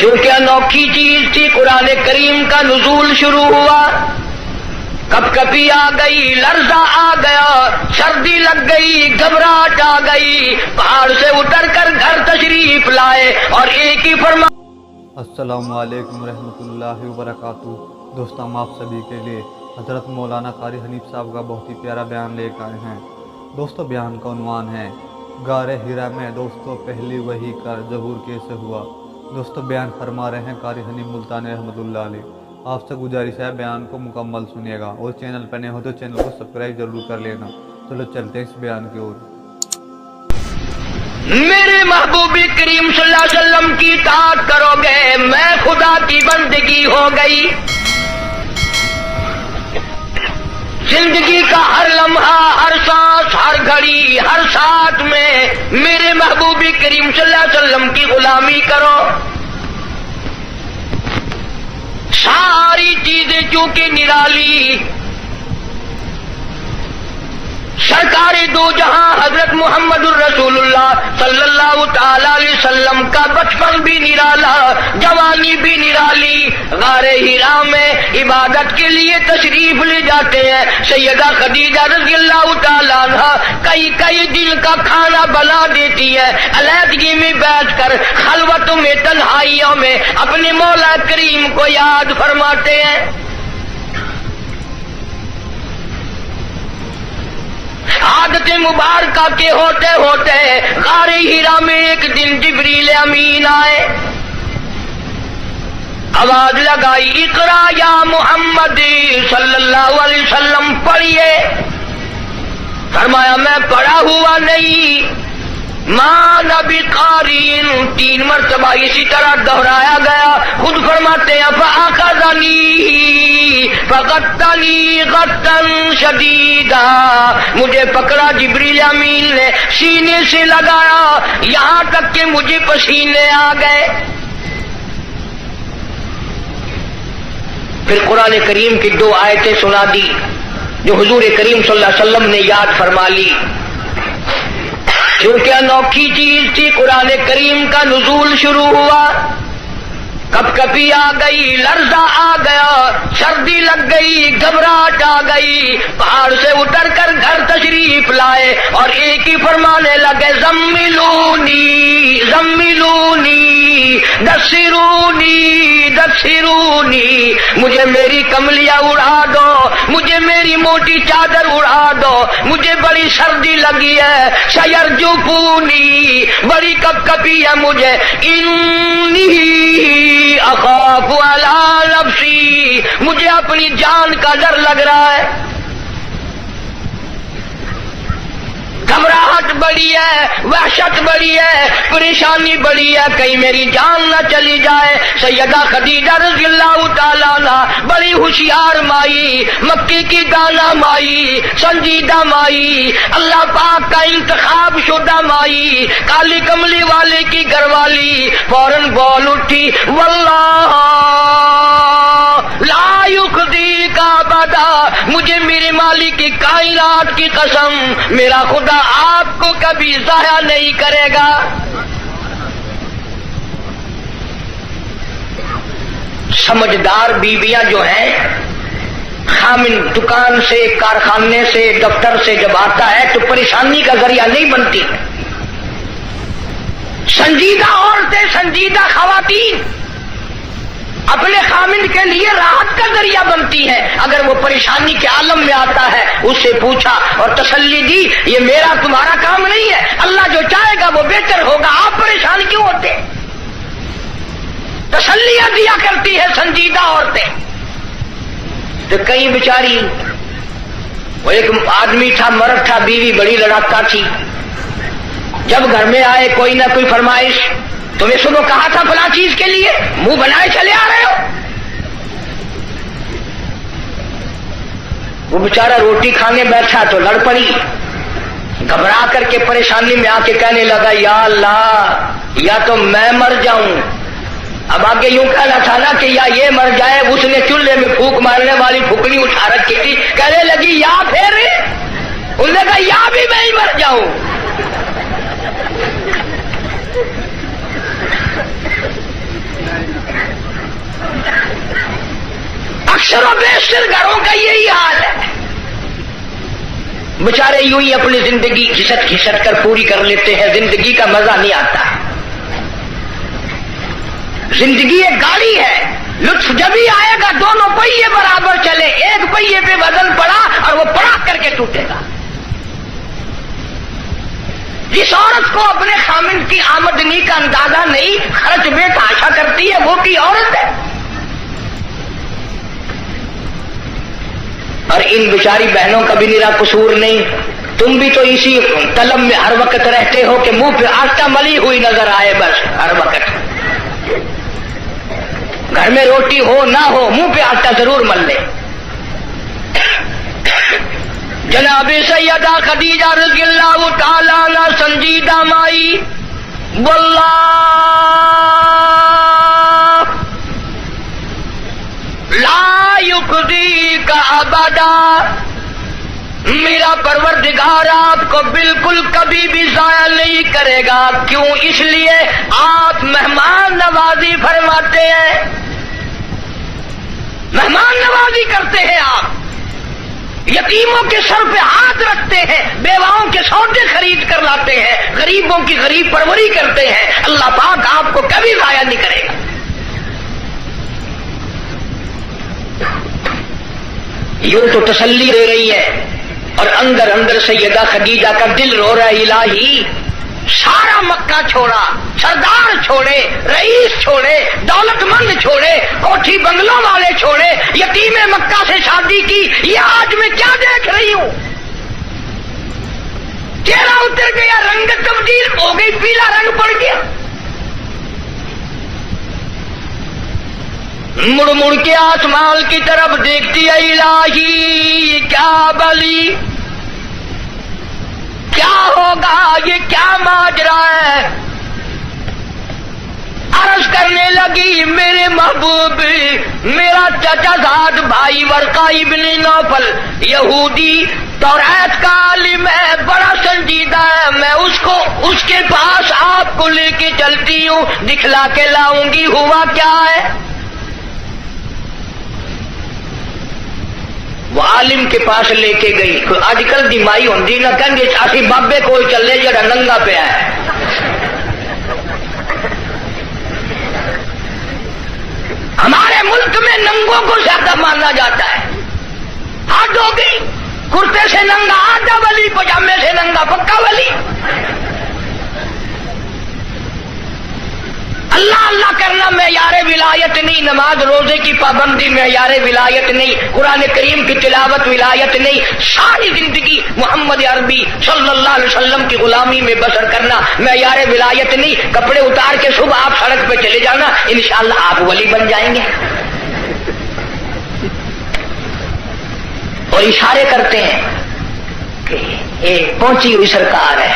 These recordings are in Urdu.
کیونکہ انوکھی چیز تھی، قرآن کریم کا نزول شروع ہوا، کپ کپی آ گئی، لرزہ آ گیا، سردی لگ گئی، گھبراہٹ آ گئی، پہاڑ سے اتر کر گھر تشریف لائے اور ایک ہی فرما۔ السلام علیکم ورحمۃ اللہ وبرکاتہ۔ دوستوں، ہم آپ سبھی کے لیے حضرت مولانا قاری حنیف صاحب کا بہت ہی پیارا بیان لے کر آئے ہیں۔ دوستوں، بیان کا عنوان ہے غار حرا میں دوستوں پہلی وحی کا ظہور کیسے ہوا۔ دوستوں، بیان فرما رہے ہیں قاری حنیف ملتانی رحمۃ اللہ علیہ۔ آپ سے گزارش ہے بیان کو مکمل سنیے گا، اور چینل پر نئے ہو تو چینل کو سبسکرائب ضرور کر لینا۔ چلو چلتے ہیں اس بیان کی اور۔ میرے محبوب کریم صلی اللہ علیہ وسلم کی اطاعت کرو گے، میں خدا کی بندگی ہو گئی۔ زندگی کا ہر لمحہ، ہر سانس، ہر گھڑی، ہر ساتھ میں میرے محبوب کریم صلی اللہ علیہ وسلم کی غلامی کرو۔ ساری چیزیں چونکہ نرالی، سرکار دو جہاں حضرت محمد الرسول اللہ صلی اللہ تعالی علیہ وسلم کا بچپن بھی نرالا، جوانی بھی نرالی۔ غار حرا میں عبادت کے لیے تشریف لے جاتے ہیں۔ سیدہ خدیجہ رضی اللہ تعالی عنہا کئی دن کا کھانا بنا دیتی ہے، علیحدگی میں بیٹھ کر خلوتوں میں، تنہائیوں میں اپنے مولا کریم کو یاد فرماتے ہیں۔ عادت مبارکہ کے ہوتے ہوتے غار حرا میں ایک دن جبریل امین آئے، آواز لگائی، اقرا یا محمد صلی اللہ علیہ وسلم، پڑھیے۔ فرمایا میں پڑھا ہوا نہیں، ماں نبی قارئ، 3 مرتبہ اسی طرح دہرایا گیا۔ خود فرماتے ہیں فأخذنی فغطنی غطا شدیدا، مجھے پکڑا جبریل امین نے، سینے سے لگایا یہاں تک کہ مجھے پسینے آ گئے۔ پھر قرآن کریم کی 2 آیتیں سنا دی جو حضور کریم صلی اللہ علیہ وسلم نے یاد فرما لی، کیونکہ انوکھی چیز تھی۔ قرآن کریم کا نزول شروع ہوا، کپ کپی آ گئی، لرزہ آ گیا، سردی لگ گئی، گھبراہٹ آ گئی، پہاڑ سے اتر کر گھر تشریف لائے اور ایک ہی فرمانے لگے، زملونی زملونی دثرونی دثرونی، مجھے میری کملیاں اڑا دو، مجھے میری موٹی چادر اڑا دو، مجھے بڑی سردی لگی ہے، سیرجفونی، بڑی کپ کپی ہے مجھے، انی اخاف علی نفسی، مجھے اپنی جان کا ڈر لگ رہا ہے، گھبراہٹ بڑی ہے، وحشت بڑی ہے، پریشانی بڑی ہے، کہیں میری جان نہ چلی جائے۔ سیدہ خدیجہ رضی اللہ تعالیٰ عنہ بڑی ہوشیار مائی، مکی کی دانا مائی، سنجیدہ مائی، اللہ پاک کا انتخاب شدہ مائی، کالی کملی والے کی گھر والی، فوراً بول اٹھی، واللہ لا یخزیک ابدا، مجھے میرے مالک کی کائنات کی قسم، میرا خدا آپ کو کبھی ضائع نہیں کرے گا۔ سمجھدار بیویاں جو ہیں، خامن دکان سے، کارخانے سے، دفتر سے جب آتا ہے تو پریشانی کا ذریعہ نہیں بنتی۔ سنجیدہ عورتیں، سنجیدہ خواتین اپنے خامن کے لیے راحت کا ذریعہ بنتی ہے۔ اگر وہ پریشانی کے عالم میں آتا ہے، اس سے پوچھا اور تسلی دی، یہ میرا تمہارا کام نہیں ہے، اللہ جو چاہے گا وہ بہتر ہوگا، آپ پریشان کیوں ہوتے؟ تسلیاں دیا کرتی ہے سنجیدہ عورتیں۔ تو کئی بیچاری، وہ ایک آدمی تھا، مرد تھا، بیوی بڑی لڑاکا تھی، جب گھر میں آئے کوئی نہ کوئی فرمائش، تمہیں صبح کہا تھا فلاں چیز کے لیے، منہ بنائے چلے آ رہے ہو۔ وہ بیچارہ روٹی کھانے بیٹھا تو لڑ پڑی، گھبرا کر کے پریشانی میں آ کے کہنے لگا، یا اللہ، یا تو میں مر جاؤں۔ اب آگے یوں کہنا تھا نا کہ یا یہ مر جائے۔ اس نے چولہے میں پھونک مارنے والی پھکڑی اٹھا رکھی تھی، کہنے لگی یا پھر، انہوں نے کہا یا بھی میں ہی مر جاؤں۔ اکثر و بیشتر گھروں کا یہی حال ہے. بیچارے یوں ہی اپنی زندگی گھسٹ گھسٹ کر پوری کر لیتے ہیں. زندگی کا مزہ نہیں آتا. زندگی ایک گاڑی ہے, لطف جب ہی آئے گا دونوں پہیے برابر چلے. ایک پہیے پہ وزن پڑا اور وہ پڑاک کر کے ٹوٹے گا. جس عورت کو اپنے خامند کی آمدنی کا اندازہ نہیں, خرچ میں تاشا کرتی ہے, وہ کی عورت ہے. اور ان بیچاری بہنوں کا بھی میرا قصور نہیں. تم بھی تو اسی طلب میں ہر وقت رہتے ہو کہ منہ پہ آٹا ملی ہوئی نظر آئے. بس ہر وقت گھر میں روٹی ہو نہ ہو منہ پہ آٹا ضرور مل لے. جناب سیدہ خدیجہ رضی اللہ تعالی عنہا سنجیدہ مائی, واللہ لا یخزیک ابدا, میرا پروردگار آپ کو بالکل کبھی بھی ضائع نہیں کرے گا. کیوں؟ اس لیے آپ مہمان نوازی فرماتے ہیں, مہمان نوازی کرتے ہیں. آپ یتیموں کے سر پہ ہاتھ رکھتے ہیں, بیواؤں کے سودے خرید کر لاتے ہیں, غریبوں کی غریب پروری کرتے ہیں. اللہ پاک آپ کو کبھی ضائع نہیں کرے گا. یوں تو تسلی دے رہی ہے اور اندر اندر سیدہ خدیجہ کا دل رو رہا ہے, الہی سارا مکہ چھوڑا, سردار چھوڑے, رئیس چھوڑے, دولت مند چھوڑے, کوٹھی بنگلوں والے چھوڑے, یتیم مکہ سے شادی کی, یہ آج میں کیا دیکھ رہی ہوں. چہرہ اتر گیا, رنگ تبدیل ہو گئی, پیلا رنگ پڑ گیا. مڑ مڑ کے آسمان کی طرف دیکھتی ہے, الہی کیا بلی, کیا ہوگا, یہ کیا ماجرا ہے. عرض کرنے لگی, میرے محبوب, میرا چچا زاد بھائی ورقہ ابن نوفل یہودی توریت کا عالم ہے, بڑا سنجیدہ ہے. میں اس کے پاس آپ کو لے کے چلتی ہوں, دکھلا کے لاؤں گی ہوا کیا ہے. وہ عالم کے پاس لے کے گئی. آج کل دی مائی ہوندی نہ کہیں اسی بابے کول چلے جڑا ننگا پیا ہے. ہمارے ملک میں ننگوں کو زیادہ مانا جاتا ہے. حد ہو گئی, کرتے سے ننگا آدھا ولی, پجامے سے ننگا پکا ولی. اللہ اللہ کرنا معیار ولایت نہیں, نماز روزے کی پابندی معیار ولایت نہیں, قرآن کریم کی تلاوت ولایت نہیں. ساری زندگی محمد عربی صلی اللہ علیہ وسلم کی غلامی میں بسر کرنا معیار ولایت نہیں. کپڑے اتار کے صبح آپ سڑک پہ چلے جانا, انشاءاللہ آپ ولی بن جائیں گے. اور اشارے کرتے ہیں کہ یہ پہنچی ہوئی سرکار ہے.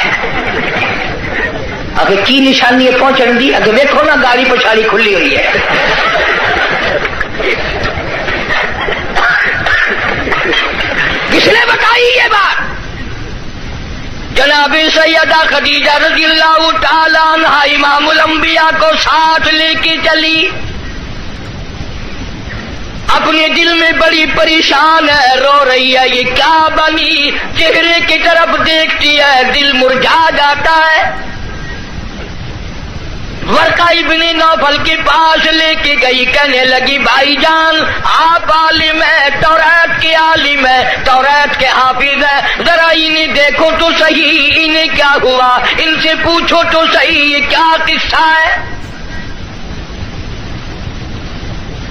اگر کی نشانی ہے پہنچن دی, اگر دیکھو نا گاڑی پچھاڑی کھلی ہوئی ہے. کس نے بتائی یہ بات؟ جناب سیدہ خدیجہ رضی اللہ تعالی عنہا امام الانبیاء کو ساتھ لے کے چلی. اپنے دل میں بڑی پریشان ہے, رو رہی ہے, یہ کیا بنی. چہرے کی طرف دیکھتی ہے, دل مرجھا جاتا ہے. ورقہ ابن نوفل کے پاس لے کے گئی, کہنے لگی, بھائی جان آپ عالم ہیں, توریت کے عالم ہیں, توریت کے حافظ ہیں, ذرا انہیں دیکھو تو صحیح, انہیں کیا ہوا, ان سے پوچھو تو صحیح, یہ کیا قصہ ہے.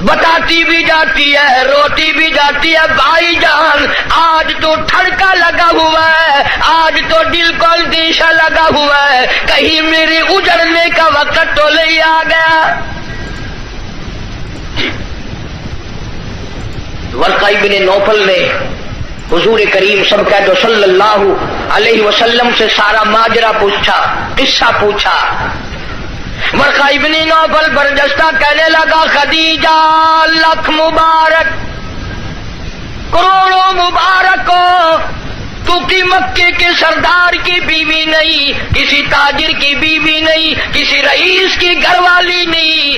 بتاتی بھی جاتی ہے, روتی بھی جاتی ہے, بھائی جان آج تو ٹھڑکا لگا ہوا ہے, آج تو دل کو اندیشہ لگا ہوا ہے, کہیں میرے اجڑنے کا وقت تو نہیں آ گیا. ورقہ ابن نوفل نے حضور کریم سب کہہ دو صلی اللہ علیہ وسلم سے سارا ماجرا پوچھا, قصہ پوچھا. ورقہ ابن نوفل برجستہ کہنے لگا, خدیجہ لاکھ مبارک, کروڑوں مبارک ہو, تو کی مکے کے سردار کی بیوی نہیں, کسی تاجر کی بیوی نہیں, کسی رئیس کی گھر والی نہیں,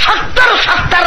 70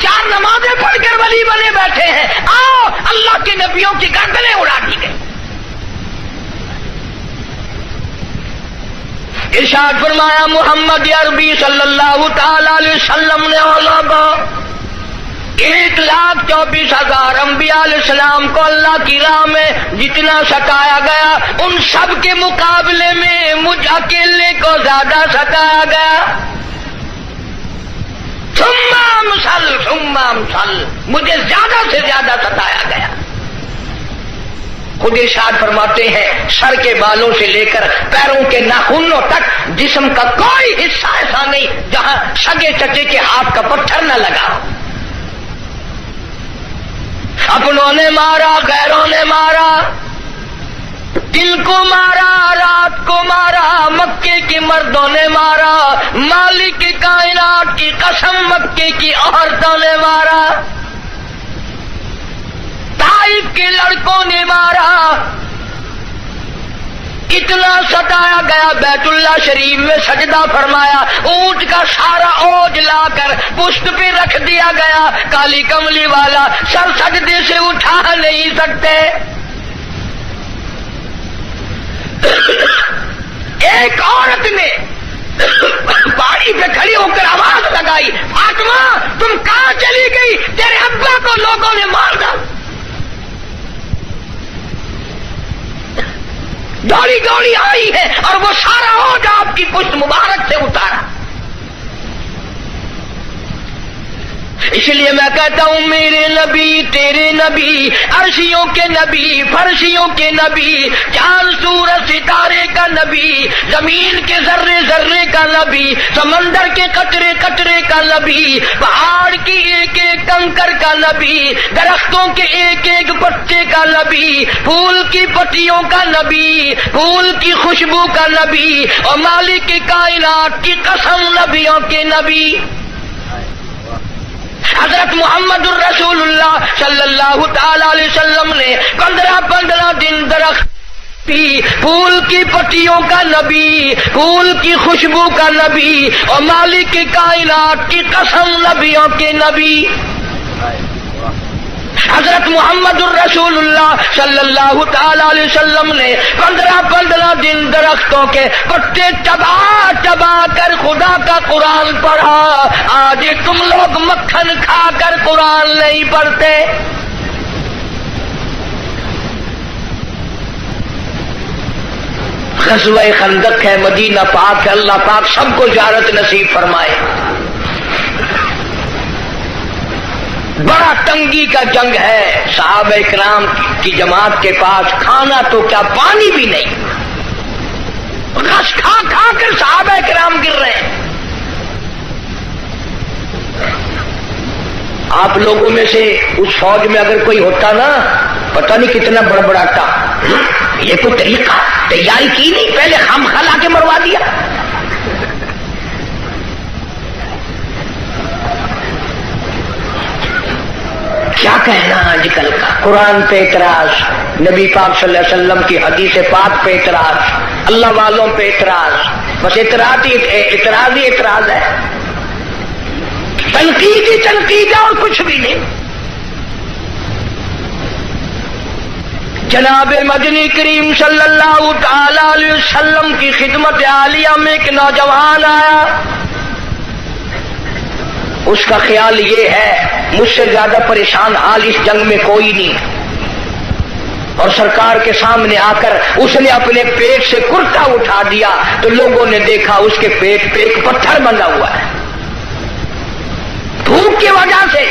4 نمازیں پڑھ کر ولی بنے بیٹھے ہیں، آؤ اللہ کے نبیوں کی گردنیں اڑا دی گئی۔ ارشاد فرمایا محمد عربی صلی اللہ تعالی علیہ وسلم نے علماء 1,24,000 انبیاء علیہ السلام کو اللہ کی راہ میں جتنا ستایا گیا، ان سب کے مقابلے میں مجھ اکیلے کو زیادہ ستایا گیا۔ ثم امثل، مجھے زیادہ سے زیادہ ستایا گیا۔ خود ارشاد فرماتے ہیں سر کے بالوں سے لے کر پیروں کے ناخنوں تک جسم کا کوئی حصہ ایسا نہیں جہاں سگے چچے کے ہاتھ کا پتھر نہ لگا ہو۔ اپنوں نے مارا، غیروں نے مارا، دن کو مارا، رات کو مارا، مکے کے مردوں نے مارا، مالک کائنات کی قسم مکے کی عورتوں نے مارا، طائف کے لڑکوں نے مارا، اتنا ستایا گیا بیت اللہ شریف میں سجدہ فرمایا، اونٹ کا سارا اوج لا کر پشت پہ رکھ دیا گیا، کالی کملی والا سر سجدے سے اٹھا نہیں سکتے۔ ایک عورت نے پہاڑی پہ کھڑی ہو کر آواز لگائی، فاطمہ تم کہاں چلی گئی؟ تیرے ابا کو لوگوں نے مار ڈالا۔ دوڑی دوڑی آئی ہے اور وہ سارا اوج آپ کی پشت مبارک سے اتارا۔ اس لیے میں کہتا ہوں میرے نبی تیرے نبی، عرشیوں کے نبی، فرشیوں کے نبی، چاند سورج ستارے کا نبی، زمین کے ذرے ذرے کا نبی، سمندر کے قطرے قطرے کا نبی، پہاڑ کی ایک ایک کنکر کا نبی، درختوں کے ایک ایک پتے کا نبی، پھول کی پتیوں کا نبی، پھول کی خوشبو کا نبی، اور مالک کائنات کی قسم نبیوں کے نبی حضرت محمد الرسول اللہ صلی اللہ تعالی علیہ وسلم نے 15 دن درخت پی، پھول کی پتیوں کا نبی، پھول کی خوشبو کا نبی، اور مالک کائنات کی قسم نبیوں کے نبی حضرت محمد الرسول اللہ صلی اللہ تعالی علیہ وسلم نے 15 دن درختوں کے پتے چبا کر خدا کا قرآن پڑھا۔ آج تم لوگ مکھن کھا کر قرآن نہیں پڑھتے۔ غزوہ خندق ہے، مدینہ پاک ہے، اللہ پاک سب کو زیارت نصیب فرمائے۔ بڑا تنگی کا جنگ ہے، صحابہ اکرام کی جماعت کے پاس کھانا تو کیا پانی بھی نہیں، رس کھا کھا کر صحابہ اکرام گر رہے ہیں۔ آپ لوگوں میں سے اس فوج میں اگر کوئی ہوتا نا، پتہ نہیں کتنا بڑبڑاتا، یہ کوئی طریقہ تیاری کی نہیں، پہلے خام خلا کے مروا دیا۔ کیا کہنا آج کل کا، قرآن پہ اعتراض، نبی پاک صلی اللہ علیہ وسلم کی حدیث پاک پہ اعتراض، اللہ والوں پہ اعتراض، بس اعتراض ہی اعتراض ہے، تنقید ہی تنقید ہے اور کچھ بھی نہیں۔ جناب مدنی کریم صلی اللہ تعالی علیہ وسلم کی خدمت عالیہ میں ایک نوجوان آیا، اس کا خیال یہ ہے مجھ سے زیادہ پریشان حال اس جنگ میں کوئی نہیں، اور سرکار کے سامنے آ کر اس نے اپنے پیٹ سے کرتا اٹھا دیا تو لوگوں نے دیکھا اس کے پیٹ پہ ایک پتھر بندھا ہوا ہے، دھوپ کی وجہ سے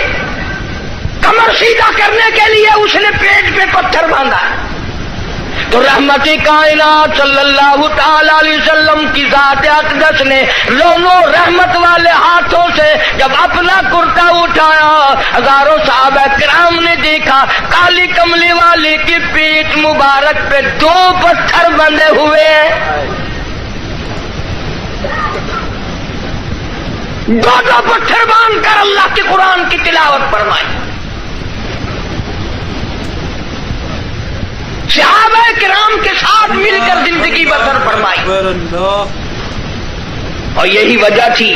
کمر سیدھا کرنے کے لیے اس نے پیٹ پہ پتھر باندھا ہے۔ تو رحمت کائنات صلی اللہ تعالی علیہ وسلم کی ذات اقدس نے دونوں رحمت والے ہاتھوں سے جب اپنا کرتا اٹھایا، ہزاروں صحابہ کرام نے دیکھا کالی کملی والے کی پیٹ مبارک پہ 2 پتھر بندھے ہوئے ہیں، 2 پتھر باندھ کر اللہ کے قرآن کی تلاوت فرمائی۔ صحابہ کرام کے ساتھ مل کر زندگی بسر فرمائی، اور یہی وجہ تھی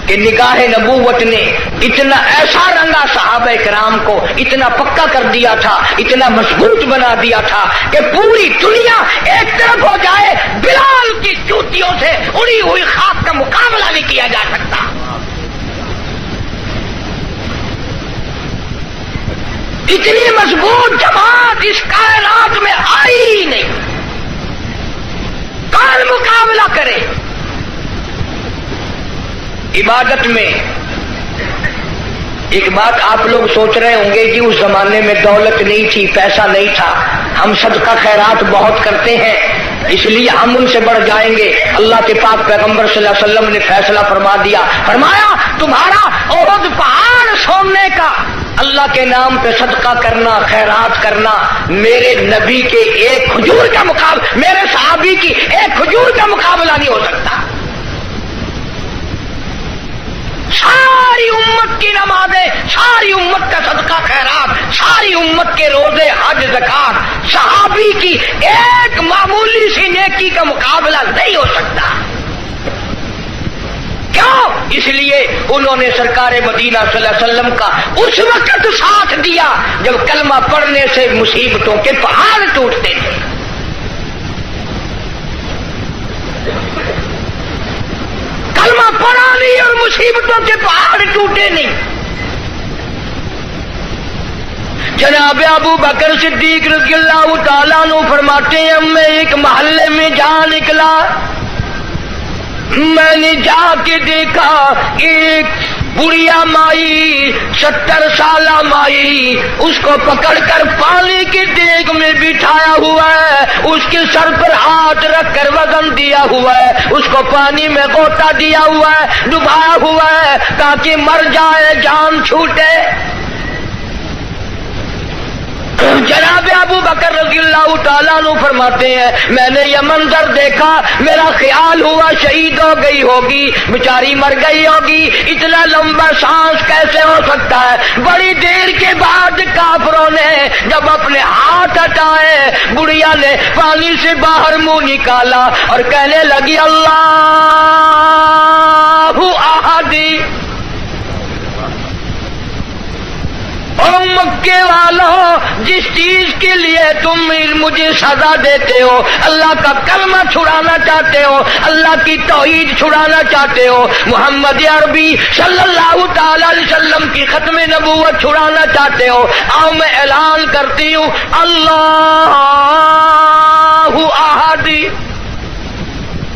کہ نگاہ نبوت نے اتنا ایسا رنگا صحابہ کرام کو، اتنا پکا کر دیا تھا، اتنا مضبوط بنا دیا تھا کہ پوری دنیا ایک طرف ہو جائے، بلال کی جوتیوں سے اڑی ہوئی خاک کا مقابلہ نہیں کیا جا سکتا۔ اتنی مضبوط جماعت اس کائنات میں آئی ہی نہیں، کون مقابلہ کرے؟ عبادت میں ایک بات آپ لوگ سوچ رہے ہوں گے کہ اس زمانے میں دولت نہیں تھی، پیسہ نہیں تھا، ہم صدقہ خیرات بہت کرتے ہیں اس لیے ہم ان سے بڑھ جائیں گے۔ اللہ کے پاک پیغمبر صلی اللہ علیہ وسلم نے فیصلہ فرما دیا، فرمایا تمہارا احد پہاڑ سونے کا اللہ کے نام پہ صدقہ کرنا، خیرات کرنا، میرے نبی کے ایک کھجور کا مقابلہ، میرے صحابی کی ایک کھجور کا مقابلہ نہیں ہو سکتا۔ ساری امت کی نمازیں، ساری امت کا صدقہ خیرات، ساری امت کے روزے، حج، زکات، صحابی کی ایک معمولی سی نیکی کا مقابلہ نہیں ہو سکتا۔ کیوں؟ اس لیے انہوں نے سرکار مدینہ صلی اللہ علیہ وسلم کا اس وقت ساتھ دیا جب کلمہ پڑھنے سے مصیبتوں کے پہاڑ ٹوٹتے تھے۔ کلمہ پڑھا نہیں اور مصیبتوں کے پہاڑ ٹوٹے نہیں۔ جناب ابو بکر صدیق رضی اللہ تعالیٰ عنہ فرماتے ہیں میں ایک محلے میں جا نکلا، میں نے جا کے دیکھا ایک بڑھیا مائی، 70 سالہ مائی، اس کو پکڑ کر پانی کی دیگ میں بٹھایا ہوا ہے، اس کے سر پر ہاتھ رکھ کر وزن دیا ہوا ہے، اس کو پانی میں غوطہ دیا ہوا ہے، ڈبایا ہوا ہے تاکہ مر جائے، جان چھوٹے۔ جناب ابو بکر رضی اللہ تعالیٰ عنہ فرماتے ہیں میں نے یہ منظر دیکھا، میرا خیال ہوا شہید ہو گئی ہوگی، بیچاری مر گئی ہوگی، اتنا لمبا سانس کیسے ہو سکتا ہے؟ بڑی دیر کے بعد کافروں نے جب اپنے ہاتھ ہٹائے، بڑھیا نے پانی سے باہر منہ نکالا اور کہنے لگی اللہ احد، او مکے والوں جس چیز کے لیے تم مجھے سزا دیتے ہو، اللہ کا کلمہ چھڑانا چاہتے ہو، اللہ کی توحید چھڑانا چاہتے ہو، محمد عربی صلی اللہ تعالی علیہ وسلم کی ختم نبوت چھڑانا چاہتے ہو، آؤ میں اعلان کرتی ہوں اللہ احد،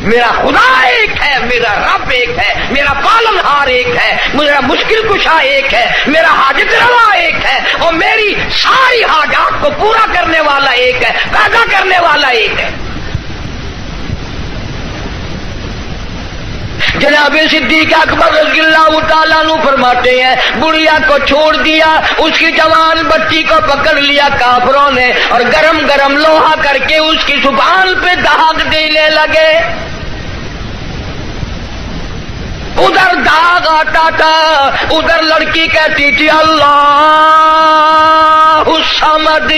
میرا خدا ایک ہے، میرا رب ایک ہے، میرا پالن ہار ایک ہے، میرا مشکل کشا ایک ہے، میرا حاجت روا ایک ہے، اور میری ساری حاجات کو پورا کرنے والا ایک ہے، پیدا کرنے والا ایک ہے۔ جناب صدیق اکبر رضی اللہ تعالیٰ عنہ فرماتے ہیں بڑھیا کو چھوڑ دیا، اس کی جوان بچی کو پکڑ لیا کافروں نے اور گرم گرم لوہا کر کے اس کی زبان پہ داغ دینے لگے، ادھر داغ آتا تھا، ادھر لڑکی کہتی تھی اللہ الصمد،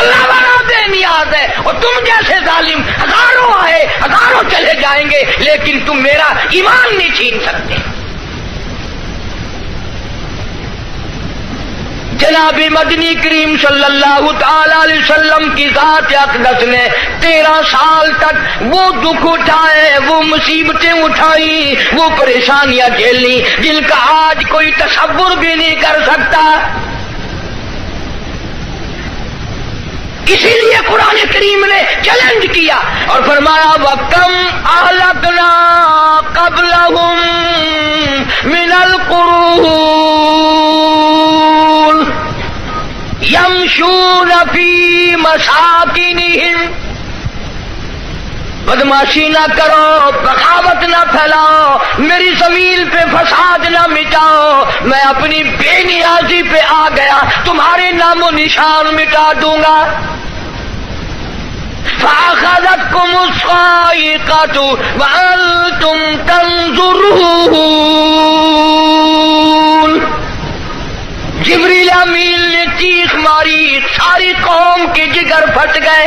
اللہ بڑا بے نیاز ہے، اور تم جیسے ظالم ہزاروں آئے ہزاروں چلے جائیں گے لیکن تم میرا ایمان نہیں چھین سکتے۔ جناب مدنی کریم صلی اللہ تعالی علیہ وسلم کی ذات اقدس نے 13 سال تک وہ دکھ اٹھائے، وہ مصیبتیں اٹھائی، وہ پریشانیاں جھیلی جن کا آج کوئی تصور بھی نہیں کر سکتا۔ اسی لیے قرآن کریم نے چیلنج کیا اور فرمایا وَكَمْ أَهْلَكْنَا قَبْلَهُمْ مِنَ الْقُرُونِ يَمْشُونَ فِي مَسَاكِنِهِمْ، بدماشی نہ کرو، بغاوت نہ پھیلاؤ، میری زمین پہ فساد نہ مٹاؤ، میں اپنی بے نیازی پہ آ گیا، تمہارے نام و نشان مٹا دوں گا۔ فَأَخَذَتْكُمُ الصَّاعِقَةُ وَأَنْتُمْ تَنْظُرُونَ، جبریل امین نے چیخ ماری، ساری قوم کے جگر پھٹ گئے۔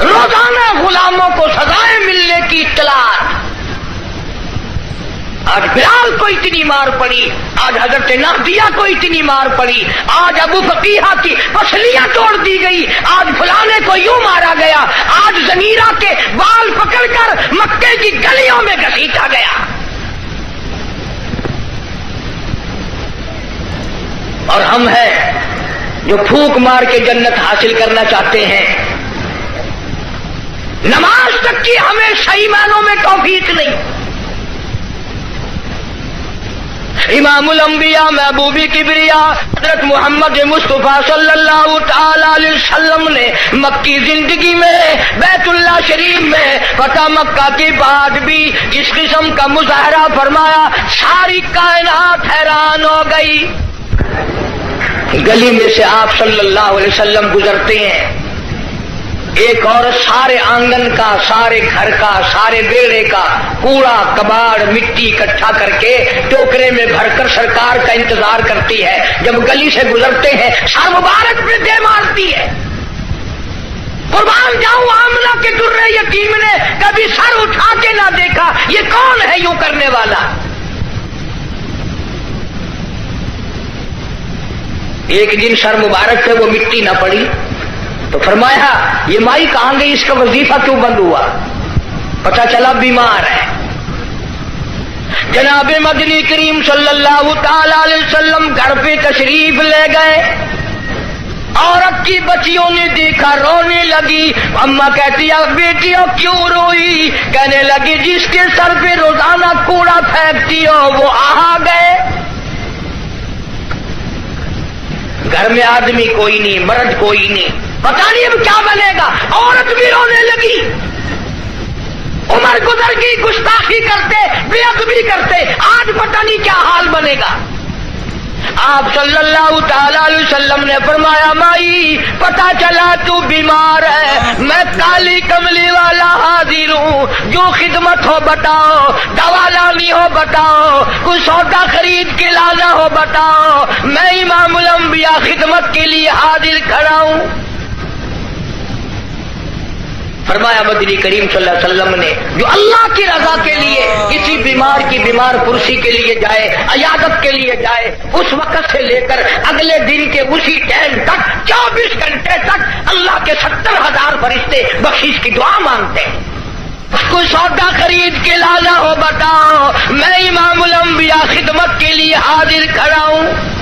روزانہ غلاموں کو سزائیں ملنے کی اطلاع۔ آج بلال کو اتنی مار پڑی، آج حضرت نافیہ کو اتنی مار پڑی، آج ابو فقیہہ کی پسلیاں توڑ دی گئی، آج فلانے کو یوں مارا گیا، آج زمیرہ کے بال پکڑ کر مکے کی گلیوں میں گھسیٹا گیا۔ اور ہم ہیں جو پھونک مار کے جنت حاصل کرنا چاہتے ہیں، نماز تک کی ہمیں صحیح معنوں میں توفیق نہیں۔ امام الانبیاء محبوب کبریا حضرت محمد مصطفیٰ صلی اللہ تعالی علیہ وسلم نے مکی زندگی میں بیت اللہ شریف میں فتح مکہ کے بعد بھی اس قسم کا مظاہرہ فرمایا، ساری کائنات حیران ہو گئی۔ گلی میں سے آپ صلی اللہ علیہ وسلم گزرتے ہیں، ایک عورت سارے آنگن کا، سارے گھر کا، سارے بیڑے کا کوڑا کباڑ مٹی اکٹھا کر کے ٹوکرے میں بھر کر سرکار کا انتظار کرتی ہے۔ جب گلی سے گزرتے ہیں سر مبارک پہ دے مارتی ہے۔ قربان جاؤں آمنہ کے درے یتیم نے کبھی سر اٹھا کے نہ دیکھا، یہ کون ہے یوں کرنے والا؟ ایک دن سر مبارک سے وہ مٹی نہ پڑی تو فرمایا یہ مائی کہاں گئی، اس کا وظیفہ کیوں بند ہوا؟ پتہ چلا بیمار ہے۔ جناب مدنی کریم صلی اللہ تعالی علیہ وسلم گھر پہ تشریف لے گئے، عورت کی بچیوں نے دیکھا رونے لگی۔ اماں کہتی ہے بیٹیوں کیوں روئی؟ کہنے لگی جس کے سر پہ روزانہ کوڑا پھینکتی ہو وہ آ گئے۔ گھر میں آدمی کوئی نہیں، مرد کوئی نہیں، پتہ نہیں اب کیا بنے گا۔ عورت بھی رونے لگی۔ عمر گزر گئی، گستاخی کرتے، بے ادبی کرتے، آج پتہ نہیں کیا حال بنے گا۔ آپ صلی اللہ تعالی علیہ وسلم نے فرمایا مائی پتہ چلا تو بیمار ہے، میں کالی کملی والا حاضر ہوں، جو خدمت ہو بتاؤ، دوا لانی ہو بتاؤ، کوئی سودا خرید کے لانا ہو بتاؤ، میں امام الانبیاء خدمت کے لیے حاضر کھڑا ہوں۔ فرمایا مدنی کریم صلی اللہ علیہ وسلم نے جو اللہ کی رضا کے لیے کسی بیمار کی بیمار پرسی کے لیے جائے، عیادت کے لیے جائے، اس وقت سے لے کر اگلے دن کے اسی ٹائم تک 24 گھنٹے تک اللہ کے 70,000 فرشتے بخشش کی دعا مانگتے ہیں۔ کوئی سودا خرید کے لانا ہو بتاؤ، میں امام الانبیاء خدمت کے لیے حاضر کھڑا ہوں۔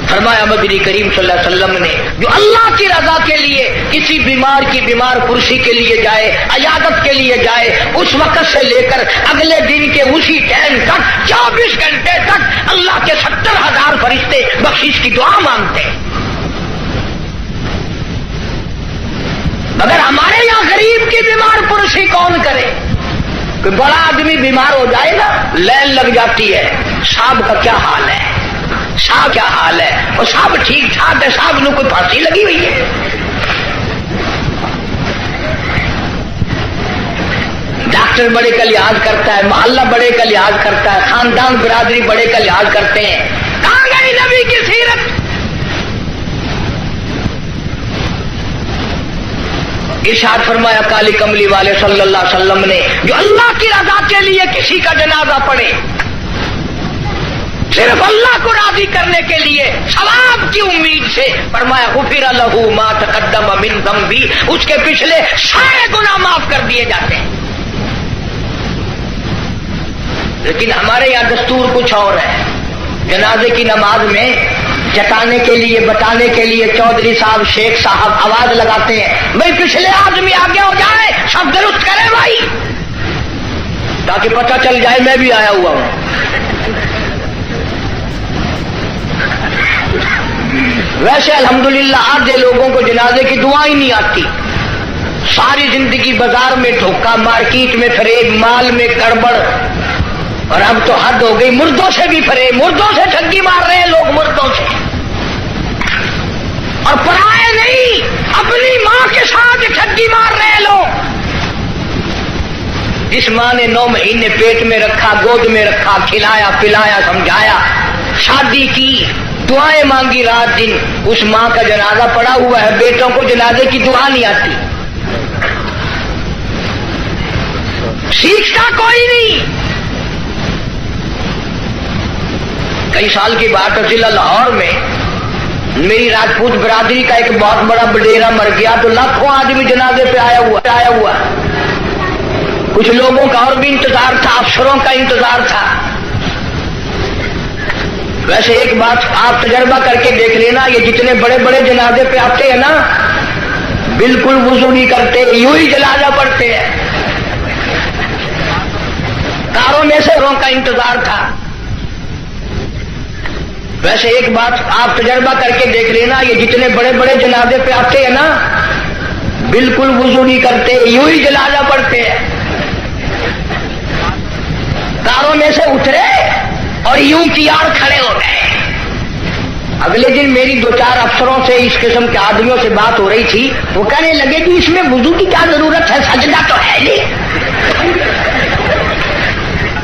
فرمایا مدنی کریم صلی اللہ علیہ وسلم نے جو اللہ کی رضا کے لیے کسی بیمار کی بیمار پرسی کے لیے جائے، عیادت کے لیے جائے، اس وقت سے لے کر اگلے دن کے اسی ٹائم تک 24 گھنٹے تک اللہ کے 70,000 فرشتے بخشش کی دعا مانگتے ہیں۔ مگر ہمارے یہاں غریب کی بیمار پرسی کون کرے؟ کوئی بڑا آدمی بیمار ہو جائے نا لائن لگ جاتی ہے، صاحب کا کیا حال ہے، صاحب کیا حال ہے، اور صاحب ٹھیک ٹھاک ہے، صاحب نے کوئی پھانسی لگی ہوئی ہے۔ ڈاکٹر بڑے کا لحاظ کرتا ہے، محلہ بڑے کا لحاظ کرتا ہے، خاندان برادری بڑے کا لحاظ کرتے ہیں۔ کہاں گئی نبی کی سیرت؟ ارشاد فرمایا کالی کملی والے صلی اللہ علیہ وسلم نے جو اللہ کی رضا کے لیے کسی کا جنازہ پڑھے، صرف اللہ کو راضی کرنے کے لیے ثواب کی امید سے، فرمایا غفر لہ ما تقدم من ذنبی، اس کے پچھلے سارے گناہ معاف کر دیے جاتے ہیں۔ لیکن ہمارے یہاں دستور کچھ اور ہے۔ جنازے کی نماز میں جتانے کے لیے بتانے کے لیے چودھری صاحب شیخ صاحب آواز لگاتے ہیں بھائی پچھلے آدمی آگے ہو جائے، سب درست کرے بھائی، تاکہ پتہ چل جائے میں بھی آیا ہوا ہوں۔ ویسے الحمدللہ آدھے لوگوں کو جنازے کی دعا ہی نہیں آتی، ساری زندگی بازار میں دھوکہ، مارکیٹ میں فریب، مال میں گڑبڑ، اور اب تو حد ہو گئی، مردوں سے بھی فریب، مردوں سے ٹھگی مار رہے ہیں لوگ، مردوں سے، اور پرائے نہیں اپنی ماں کے ساتھ ٹھگی مار رہے ہیں لوگ۔ جس ماں نے 9 مہینے پیٹ میں رکھا، گود میں رکھا، کھلایا پلایا سمجھایا، شادی کی، دعائیں مانگی رات دن، اس ماں کا جنازہ پڑا ہوا ہے، بیٹوں کو جنازے کی دعا نہیں آتی، سیکھتا کوئی نہیں۔ کئی سال کی بات ہے، ضلع لاہور میں میری راجپوت برادری کا ایک بہت بڑا بڈیرا مر گیا تو لاکھوں آدمی جنازے پہ آیا ہوا، کچھ لوگوں کا اور بھی انتظار تھا، افسروں کا انتظار تھا۔ ویسے ایک بات آپ تجربہ کر کے دیکھ لینا، یہ جتنے بڑے بڑے جنازے پہ آتے ہیں نا، بالکل وضو نہیں کرتے، یوں ہی جنازہ پڑھتے ہیں۔ کاروں میں سے روں کا انتظار تھا۔ ویسے ایک بات آپ تجربہ کر کے دیکھ لینا، یہ جتنے بڑے بڑے جنازے پہ آتے ہیں نا، بالکل وضو نہیں کرتے، یوں ہی جنازہ پڑھتے ہیں۔ کاروں میں سے اترے اور یوں کیار کھڑے ہو گئے۔ اگلے دن میری 2-4 افسروں سے، اس قسم کے آدمیوں سے بات ہو رہی تھی، وہ کہنے لگے کہ اس میں وضو کی کیا ضرورت ہے، سجدہ تو ہے نہیں،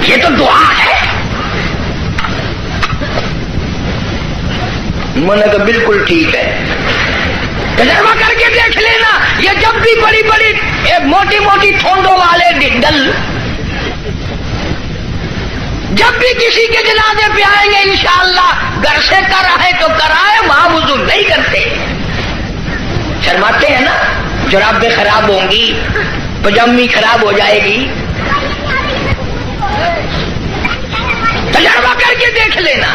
یہ تو دعا ہے۔ میں نے کہا بالکل ٹھیک ہے، تجربہ کر کے دیکھ لینا، یہ جب بھی بڑی بڑی موٹی موٹی تھوندوں والے دل جب بھی کسی کے جنازے پہ آئیں گے انشاءاللہ، گھر سے کرائے تو کرائے، وہاں وضو نہیں کرتے، شرماتے ہیں نا، جرابیں خراب ہوں گی، پجامی خراب ہو جائے گی، تجربہ کر کے دیکھ لینا۔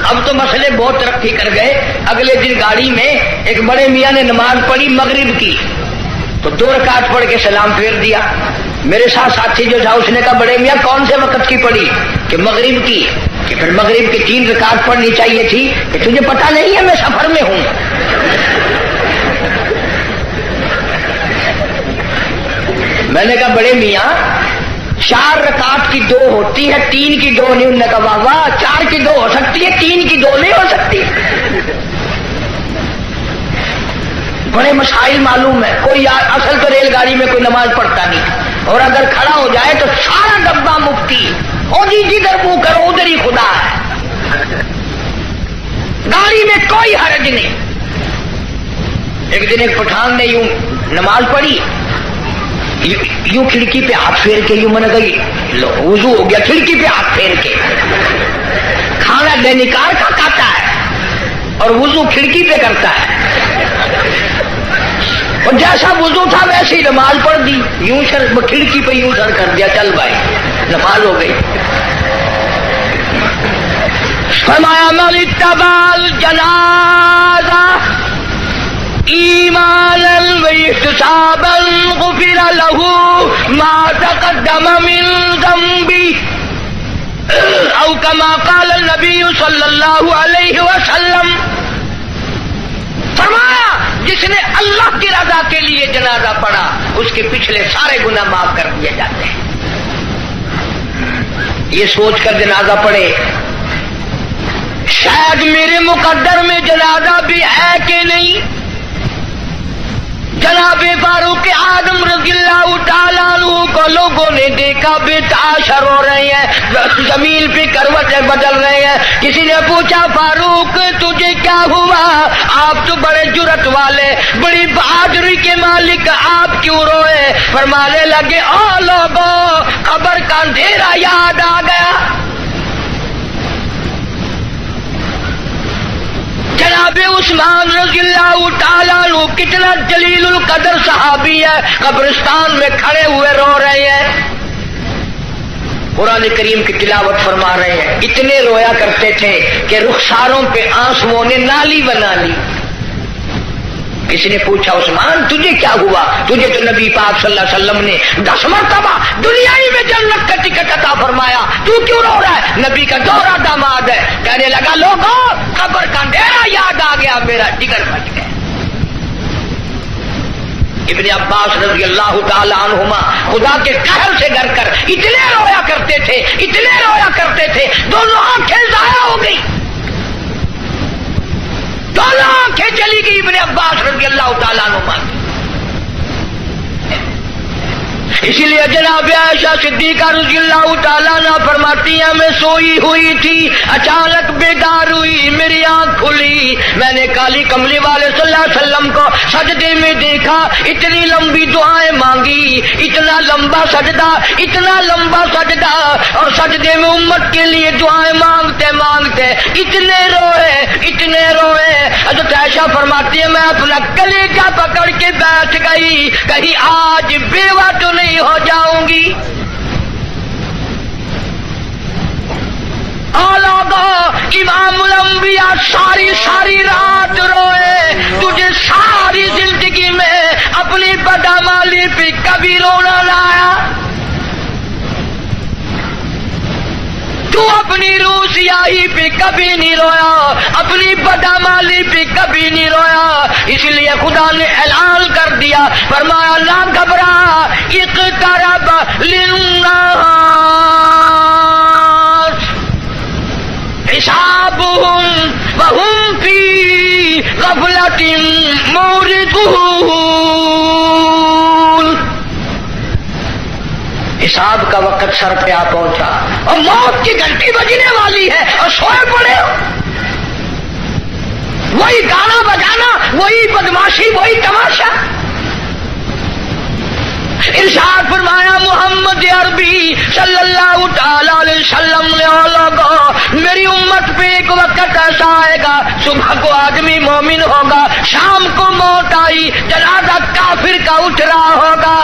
اب تو مسئلے بہت ترقی کر گئے۔ اگلے دن گاڑی میں ایک بڑے میاں نے نماز پڑھی مغرب کی، تو 2 رکعت پڑھ کے سلام پھیر دیا۔ میرے ساتھ ساتھی جو تھا اس نے کہا بڑے میاں کون سے وقت کی پڑھی؟ کہ مغرب کی۔ کہ پھر مغرب کی 3 رکعت پڑھنی چاہیے تھی۔ کہ تجھے پتا نہیں ہے میں سفر میں ہوں؟ میں نے کہا بڑے میاں 4 رکعت کی 2 ہوتی ہے، 3 کی 2 نہیں۔ انہوں نے کہا واہ واہ، 4 کی 2 ہو سکتی ہے، 3 کی 2 نہیں ہو سکتی۔ بڑے مسائل معلوم ہے۔ کوئی اصل تو ریل گاڑی میں کوئی نماز پڑھتا نہیں، اور اگر کھڑا ہو جائے تو سارا ڈبہ مفتی، اور جدھر منہ کرو ادھر ہی خدا ہے، گاڑی میں کوئی حرج نہیں۔ ایک دن ایک پٹھان نے یوں نماز پڑھی، یوں کھڑکی پہ ہاتھ پھیر کے، یوں میں نے کہا وضو ہو گیا، کھڑکی پہ ہاتھ پھیر کے۔ کھانا دینکار کا کھاتا ہے اور وضو کھڑکی پہ کرتا ہے، اور جیسا وضو تھا ویسے ہی نماز پڑھ دی، یوں سر کھڑکی پہ یوں سر کر دیا، چل بھائی نماز ہو گئی۔ فرمایا من اتبع الجنازہ ایمانا واحتسابا غفر له ما تقدم من ذنبه او كما قال النبی صلی اللہ علیہ وسلم۔ فرمایا جس نے اللہ کی رضا کے لیے جنازہ پڑھا اس کے پچھلے سارے گناہ معاف کر دیے جاتے ہیں۔ یہ سوچ کر جنازہ پڑھے شاید میرے مقدر میں جنازہ بھی ہے کہ نہیں۔ جناب فاروق اعظم رضی اللہ تعالیٰ عنہ کو لوگوں نے دیکھا بے تاشر ہو رہے ہیں، زمین پہ کروٹیں بدل رہے ہیں۔ کسی نے پوچھا فاروق تجھے کیا ہوا؟ آپ تو بڑے جرأت والے، بڑی بہادری کے مالک، آپ کیوں روئے؟ فرمانے لگے او لوگوں، قبر کا اندھیرا یاد آ گیا۔ جناب عثمان رضی اللہ تعالیٰ عنہ کتنا جلیل القدر صحابی ہے، قبرستان میں کھڑے ہوئے رو رہے ہیں، قرآن کریم کی تلاوت فرما رہے ہیں۔ اتنے رویا کرتے تھے کہ رخساروں پہ آنسوؤں نے نالی بنا لی۔ کسی نے پوچھا عثمان تجھے کیا ہوا؟ تجھے تو نبی پاک صلی اللہ علیہ وسلم نے 10 مرتبہ دنیائی میں جنت کا ٹکٹ عطا فرمایا، تو کیوں رو رہا ہے؟ نبی کا دوہرا داماد ہے۔ کہنے لگا لوگوں قبر کا اندھیرا یاد آ گیا، میرا جگر پھٹ گیا۔ ابن عباس رضی اللہ تعالی عنہما خدا کے قہر سے ڈر کر اتنے رویا کرتے تھے، اتنے رویا کرتے تھے، دونوں آنکھیں ضائع ہو گئی، دونوں آنکھیں چلی گئی ابن عباس رضی اللہ تعالیٰ عنہ۔ اسی لیے جناب عائشہ صدیقہ رضی اللہ تعالیٰ عنہ فرماتی ہیں میں سوئی ہوئی تھی، اچانک بیدار ہوئی، میری آنکھ کھلی، میں نے کالی کملی والے صلی اللہ علیہ وسلم کو سجدے میں دیکھا، اتنی لمبی دعائیں مانگی، اتنا لمبا سجدہ، اتنا لمبا سجدہ، اور سجدے میں امت کے لیے دعائیں مانگتے مانگتے اتنے روئے، اتنے روئے۔ حضرت عائشہ فرماتی ہے میں اپنا کلیجہ پکڑ کے بیٹھ گئی، کہیں آج بیوہ تو نہیں ہو جاؤں گی۔ امام الانبیاء ساری رات روئے، تجھے ساری زندگی میں اپنی بدامالی پہ کبھی رونا نہ آیا، تو اپنی روح سیاہی پہ کبھی نہیں رویا، اپنی بدامالی پہ کبھی نہیں رویا۔ اس لیے خدا نے اعلان کر دیا، فرمایا نہ گھبرا، اقترب للناس حسابهم وهم في غفلة معرضون۔ حساب کا وقت سر پہ آ پہنچا اور موت کی گھنٹی بجنے والی ہے اور سوئے پڑے ہو، وہی گانا بجانا، وہی بدماشی، وہی تماشا۔ ارشاد فرمایا محمد عربی صلی اللہ تعالی علیہ وسلم نے لوگوں میری امت پہ ایک وقت ایسا آئے گا، صبح کو آدمی مومن ہوگا، شام کو موت آئی جنازہ کافر کا اٹھ رہا ہوگا۔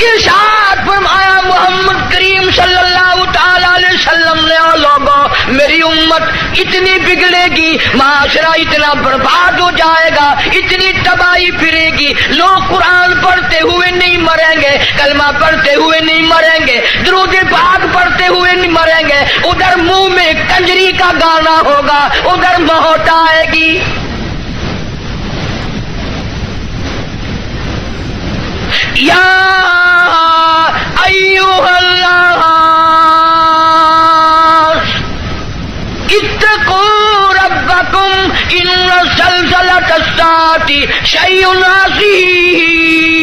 ارشاد فرمایا محمد کریم صلی اللہ تعالی علیہ وسلم نے لوگوں میری امت اتنی بگڑے گی، معاشرہ اتنا برباد ہو جائے گا، اتنی تباہی پھرے گی، لوگ قرآن پڑھتے ہوئے نہیں مریں گے، کلمہ پڑھتے ہوئے نہیں مریں گے، درود پاک پڑھتے ہوئے نہیں مریں گے، ادھر منہ میں کنجری کا گانا ہوگا، ادھر موت آئے گی۔ یا ایھا الناس اتقوا ربکم ان زلزلۃ الساعۃ شیء عظیم۔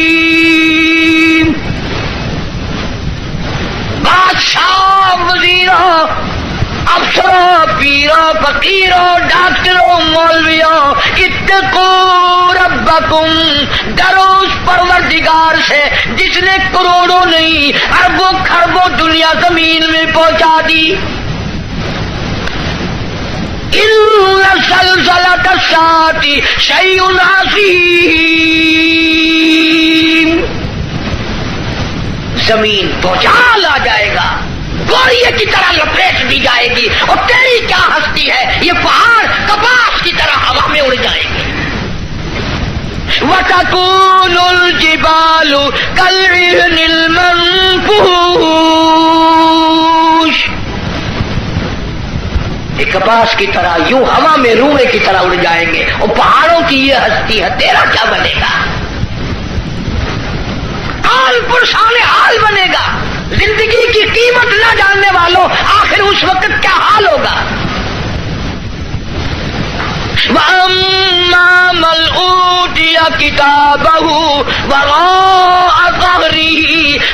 بادشاہ، وزیروں، افسروں، پیروں، فقیروں، ڈاکٹروں، مولویوں، اتقوا ربکم، ڈرو اس پروردگار سے جس نے کروڑوں نہیں اربوں خربوں دنیا زمین میں پہنچا دی۔ ان زلزلۃ الساعۃ شیء عظیم، زمین بھوچال آ جائے گا، گوریے کی طرح لپیٹ دی جائے گی، اور تیری کیا ہستی ہے، یہ پہاڑ کپاس کی طرح ہوا میں اڑ جائیں گے۔ وَتَكُونُ الْجِبَالُ كَالْعِهْنِ الْمَنفُوشِ، یہ کپاس کی طرح یوں ہوا میں روئے کی طرح اڑ جائیں گے، اور پہاڑوں کی یہ ہستی ہے، تیرا کیا بنے گا؟ حال پرسان حال بنے گا۔ زندگی کی قیمت نہ جاننے والوں آخر اس وقت کیا حال ہوگا؟ وَأَمَّا مَنْ أُوتِيَ كِتَابَهُ وَرَاءَ ظَهْرِهِ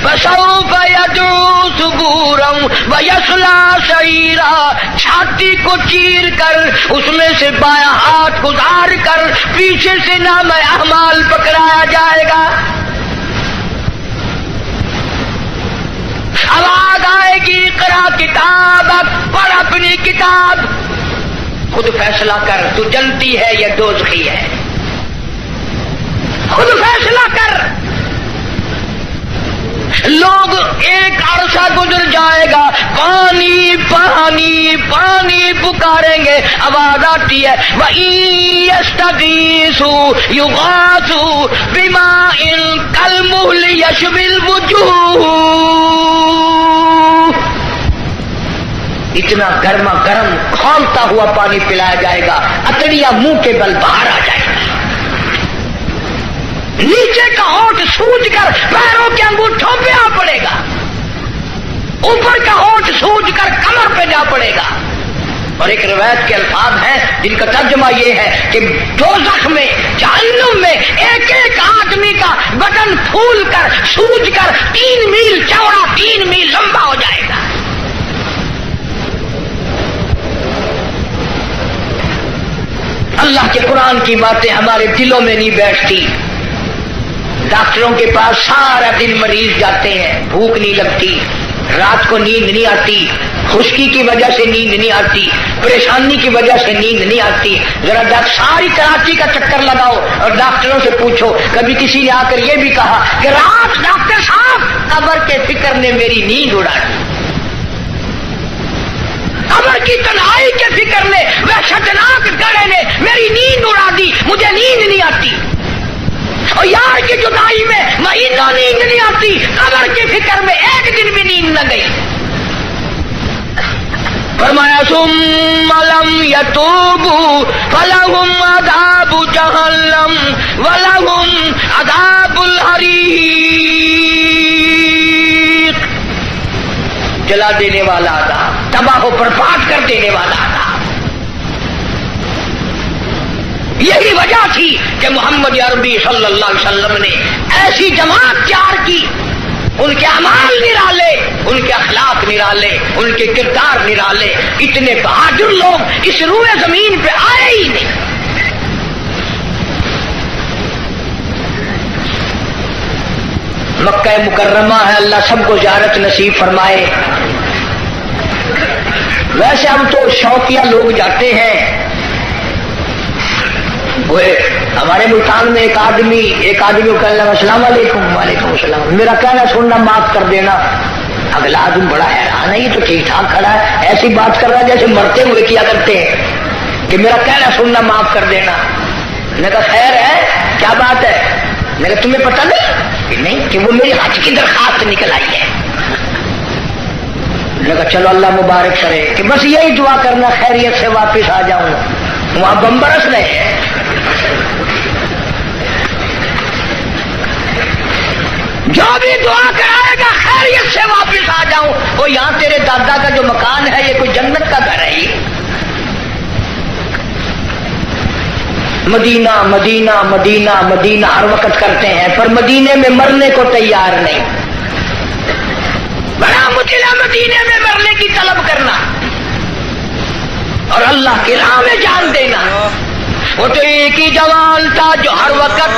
فَسَوْفَ يَدْعُو ثُبُورًا وَيَصْلَىٰ سَعِيرًا، چھاتی کو چیر کر اس میں سے بایاں ہاتھ گزار کر پیچھے سے نام اعمال پکڑایا جائے گا۔ آواز آئے گی اقرا کتابک، پڑھ اپنی کتاب، خود فیصلہ کر تو جنتی ہے یا دوزخی ہے، خود فیصلہ کر۔ لوگ ایک عرصہ گزر جائے گا، پانی پانی پانی پکاریں گے، آواز آتی ہے وَإِن يَسْتَغِيثُوا يُغَاثُوا بِمَاءٍ كَالْمُهْلِ يَشْوِي الْوُجُوهَ، اتنا گرما گرم کھولتا ہوا پانی پلایا جائے گا، اتڑیاں منہ کے بل باہر آ جائے گا، نیچے کا ہونٹ سوج کر پیروں کے انگوٹھوں پہ آ پڑے گا، اوپر کا ہونٹ سوج کر کمر پہ جا پڑے گا۔ اور ایک روایت کے الفاظ ہیں جن کا ترجمہ یہ ہے کہ دوزخ میں، جہنم میں ایک ایک آدمی کا بدن پھول کر سوج کر 3 میل چوڑا 3 میل لمبا ہو جائے گا۔ اللہ کے قرآن کی باتیں ہمارے دلوں میں نہیں بیٹھتی۔ ڈاکٹروں کے پاس سارا دن مریض جاتے ہیں، بھوک نہیں لگتی، رات کو نیند نہیں آتی، خشکی کی وجہ سے نیند نہیں آتی، پریشانی کی وجہ سے نیند نہیں آتی۔ ذرا ساری کراچی کا چکر لگاؤ اور ڈاکٹروں سے پوچھو، کبھی کسی نے آ کر یہ بھی کہا کہ رات ڈاکٹر صاحب قبر کے فکر نے میری نیند اڑا دی، قبر کی تنہائی کے فکر نے، وحشتناک گڑھے نے میری نیند اڑا دی، مجھے نیند نہیں آتی، اور یار کی جدائی میں مہینوں نیند نہیں آتی، قبر کی فکر میں ایک دن بھی نیند نہ گئی۔ فرمایا ثم لم يتوبوا فلهم عذاب جہنم ولهم عذاب الحریق۔ جلا دینے والا عذاب، تباہ و برباد کر دینے والا عذاب۔ یہی وجہ تھی کہ محمد عربی صلی اللہ علیہ وسلم نے ایسی جماعت تیار کی، ان کے اعمال نرالے، ان کے اخلاق نرالے، ان کے کردار نرالے، اتنے بہادر لوگ اس روئے زمین پہ آئے ہی نہیں۔ مکہ مکرمہ ہے، اللہ سب کو زیارت نصیب فرمائے۔ ویسے ہم تو شوقیہ لوگ جاتے ہیں۔ وہ ہمارے ملتان میں ایک آدمی کو کہنے لگا السلام علیکم، وعلیکم السلام، میرا کہنا سننا معاف کر دینا۔ اگلا آدمی بڑا حیران ہے، یہ تو ٹھیک ٹھاک کھڑا ہے، ایسی بات کر رہا ہے جیسے مرتے ہوئے کیا کرتے ہیں کہ میرا کہنا سننا معاف کر دینا۔ میں نے کہا خیر ہے، کیا بات ہے؟ میں نے کہا تمہیں پتہ نہیں کہ وہ میری حج کی درخواست نکل آئی ہے۔ میں نے کہا چلو اللہ مبارک کرے، کہ بس یہی دعا کرنا خیریت سے واپس آ جاؤں۔ وہاں بم برس رہے ہیں۔ جو بھی دعا کرائے گا خیریت سے واپس آ جاؤں۔ وہ یہاں تیرے دادا کا جو مکان ہے یہ کوئی جنت کا گھر ہے ہی؟ مدینہ مدینہ مدینہ مدینہ ہر وقت کرتے ہیں، پر مدینے میں مرنے کو تیار نہیں۔ بڑا مشکل ہے مدینے میں مرنے کی طلب کرنا اور اللہ کی راہ میں جان دینا۔ وہ تو ایک ہی جوان تھا جو ہر وقت،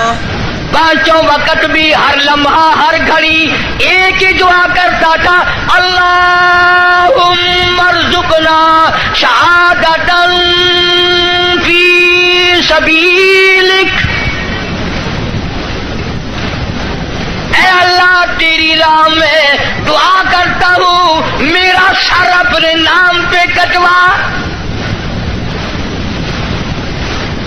پانچوں وقت بھی، ہر لمحہ ہر گھڑی ایک ہی دعا کرتا تھا، اللہم ارزقنا شہادۃ فی سبیلک۔ اے اللہ تیری راہ میں دعا کرتا ہوں، میرا سر اپنے نام پہ کٹوا،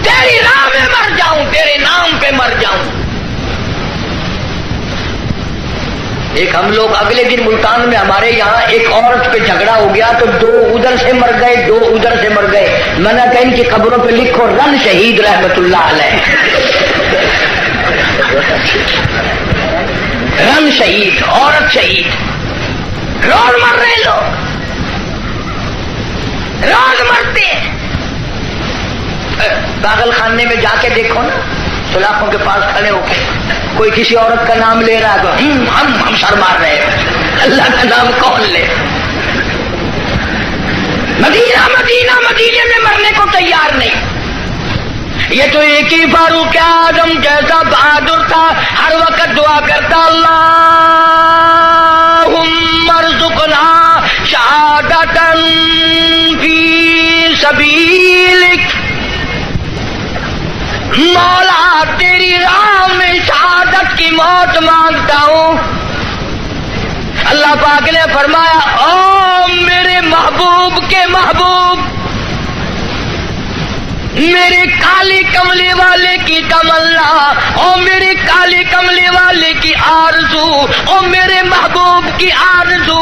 تیری راہ میں مر جاؤں، تیرے نام پہ مر جاؤں۔ ایک ہم لوگ اگلے دن ملتان میں ہمارے یہاں ایک عورت پہ جھگڑا ہو گیا تو 2 ادھر سے مر گئے، 2 ادھر سے مر گئے۔ میں نے کہا ان کی قبروں پہ لکھو رن شہید رحمت اللہ علیہ، رن شہید، عورت شہید۔ روز مر رہے لوگ، روز مرتے۔ پاگل خانے میں جا کے دیکھو نا، سلاخوں کے پاس کھڑے ہو کے کوئی کسی عورت کا نام لے رہا ہے تو ہم سر مار رہے ہیں، اللہ کا نام کون لے؟ مدینہ مدینہ مدینے میں مرنے کو تیار نہیں۔ یہ تو ایک ہی فاروق اعظم جیسا بہادر تھا، ہر وقت دعا کرتا اللہم ارزقنا شہادۃ فی سبیلک۔ مولا تیری راہ میں شہادت کی موت مانگتا ہوں۔ اللہ پاک نے فرمایا او میرے محبوب کے محبوب، میرے کالی کملی والے کی تمنا، او میری کالی کملی والی کی آرزو، او میرے محبوب کی آرزو،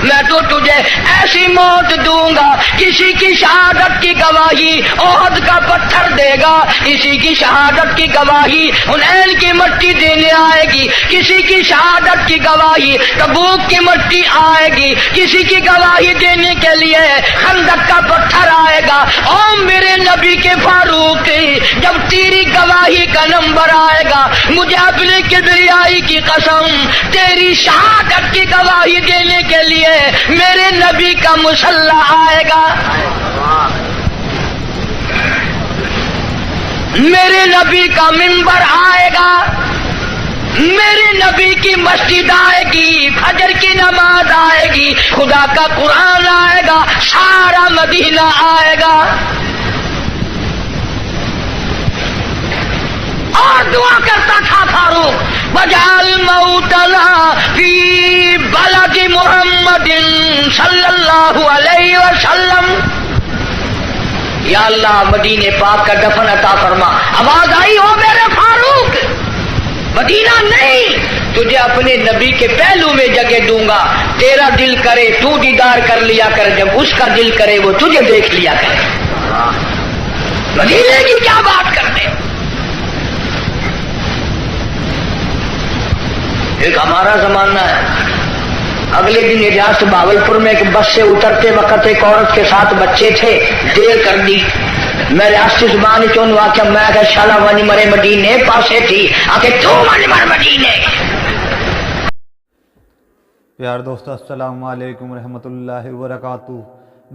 میں تو تجھے ایسی موت دوں گا، کسی کی شہادت کی گواہی احد کا پتھر دے گا، کسی کی شہادت کی گواہی حنین کی مٹی دینے آئے گی، کسی کی شہادت کی گواہی تبوک کی مٹی آئے گی، کسی کی گواہی دینے کے لیے خندق کا پتھر آئے گا۔ او میرے نبی کے فاروق، جب تیری گواہی کا نمبر آئے گا، مجھے اپنے کبریائی کی قسم، تیری شہادت کی گواہی دینے کے لیے میرے نبی کا مسلح آئے گا، میرے نبی کا منبر آئے گا، میرے نبی کی مسجد آئے گی، فجر کی نماز آئے گی، خدا کا قرآن آئے گا، سارا مدینہ آئے گا، اور دعا کرتا تھا فاروق، وجعل موتنا فی بلد محمد صلی اللہ علیہ وسلم، یا اللہ مدینے پاک کا دفن عطا فرما۔ آواز آئی، ہو میرے فاروق، مدینہ نہیں، تجھے اپنے نبی کے پہلو میں جگہ دوں گا، تیرا دل کرے تو دیدار کر لیا کر، جب اس کا دل کرے وہ تجھے دیکھ لیا کرے۔ مدینے کی کیا بات کرتے؟ ایک ہمارا زمانہ ہے، اگلے دن ریاست بھاولپور میں ایک بس سے اترتے وقت ایک عورت کے ساتھ بچے تھے، دیر کر دی، میں ریاستی زبان چون واقعہ میں کہ شالا ونی مرے مدینے پاسے تھی آکے تو ونی مر مدینے۔ پیار دوستو السلام علیکم ورحمۃ اللہ وبرکاتہ۔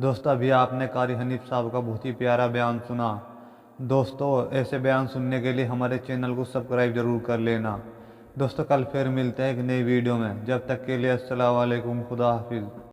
دوستو ابھی آپ نے قاری حنیف صاحب کا بہت ہی پیارا بیان سنا۔ دوستو ایسے بیان سننے کے لیے ہمارے چینل کو سبسکرائب ضرور کر لینا۔ دوستو کل پھر ملتے ہیں ایک نئی ویڈیو میں، جب تک کے لیے السلام علیکم، خدا حافظ۔